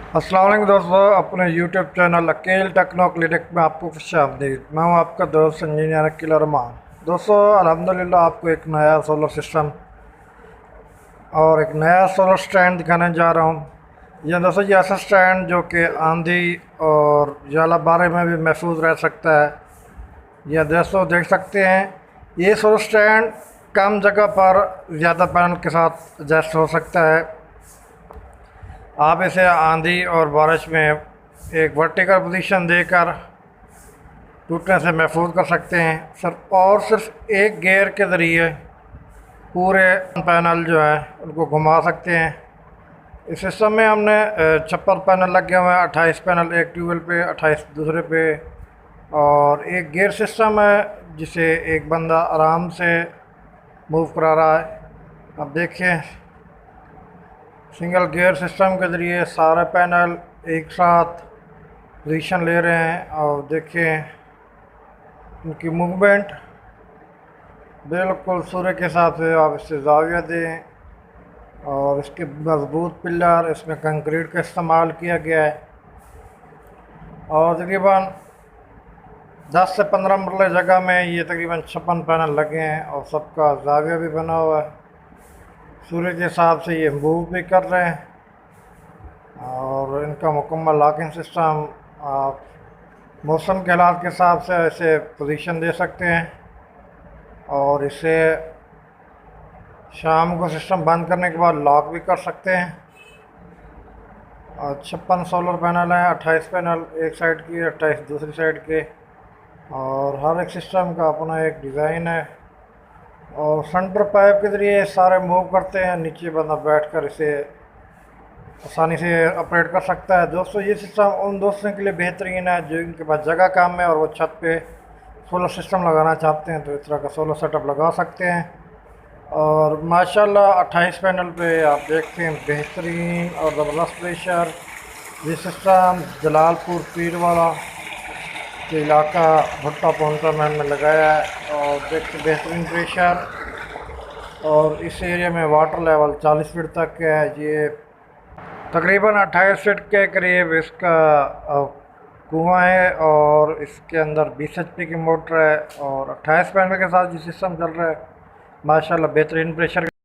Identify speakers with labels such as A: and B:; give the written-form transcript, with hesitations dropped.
A: अस्सलाम वालेकुम दोस्तों, अपने YouTube channel Akeel techno clinic में आपको खुशामदीद। मैं हूं आपका दोस्त इंजीनियर अकील रहमान। दोस्तों, अल्हम्दुलिल्लाह आपको एक नया सोलर सिस्टम और एक नया सोलर स्टैंड दिखाने जा रहा हूं। यह दोस्तों, ये ऐसा स्टैंड जो कि आंधी और ज़्यादा में भी महफूज रह सकता है। यह दोस्तों देख सकते हैं, ये सोलर स्टैंड कम जगह पर ज़्यादा पैनल के साथ एडजस्ट हो सकता है। आप इसे आंधी और बारिश में एक वर्टिकल पोजीशन देकर टूटने से महफूज कर सकते हैं। सिर्फ एक गियर के ज़रिए पूरे पैनल जो है उनको घुमा सकते हैं। इस सिस्टम में हमने 56 पैनल लगे हुए हैं, 28 पैनल एक ट्यूबवेल पे, 28 दूसरे पे, और एक गियर सिस्टम है जिसे एक बंदा आराम से मूव करा रहा है। अब देखिए, सिंगल गियर सिस्टम के ज़रिए सारे पैनल एक साथ पोजीशन ले रहे हैं। और देखिए, उनकी मूवमेंट बिल्कुल सूर्य के हिसाब से आप इससे जाविया दें। और इसके मजबूत पिलर, इसमें कंक्रीट का इस्तेमाल किया गया है। और तकरीबन 10 से 15 मरले जगह में ये तकरीबन 56 पैनल लगे हैं और सबका जाविया भी बना हुआ है। सूर्य के हिसाब से ये मूव भी कर रहे हैं। और इनका मुकम्मल लॉकिंग सिस्टम आप मौसम के हालात के हिसाब से इसे पोजीशन दे सकते हैं। और इसे शाम को सिस्टम बंद करने के बाद लॉक भी कर सकते हैं। और 56 सोलर पैनल हैं, 28 पैनल एक साइड की, 28 दूसरी साइड के। और हर एक सिस्टम का अपना एक डिज़ाइन है। और सेंटर पाइप के ज़रिए सारे मूव करते हैं। नीचे बंदा बैठकर इसे आसानी से ऑपरेट कर सकता है। दोस्तों, ये सिस्टम उन दोस्तों के लिए बेहतरीन है जो इनके पास जगह कम है और वो छत पे सोलर सिस्टम लगाना चाहते हैं, तो इस तरह का सोलर सेटअप लगा सकते हैं। और माशाल्लाह 28 पैनल पे आप देखते हैं बेहतरीन और ज़बरदस्त प्रेशर। ये सिस्टम जलालपुर पीरवाला के इलाका भुट्टा पहुंचा में लगाया है। और देखते बेहतरीन प्रेशर। और इस एरिया में वाटर लेवल 40 फीट तक है। ये तकरीबन 28 फीट के करीब इसका कुआं है और इसके अंदर 20 HP की मोटर है। और 28 पैनल के साथ जो सिस्टम चल रहा है, माशाल्लाह बेहतरीन प्रेशर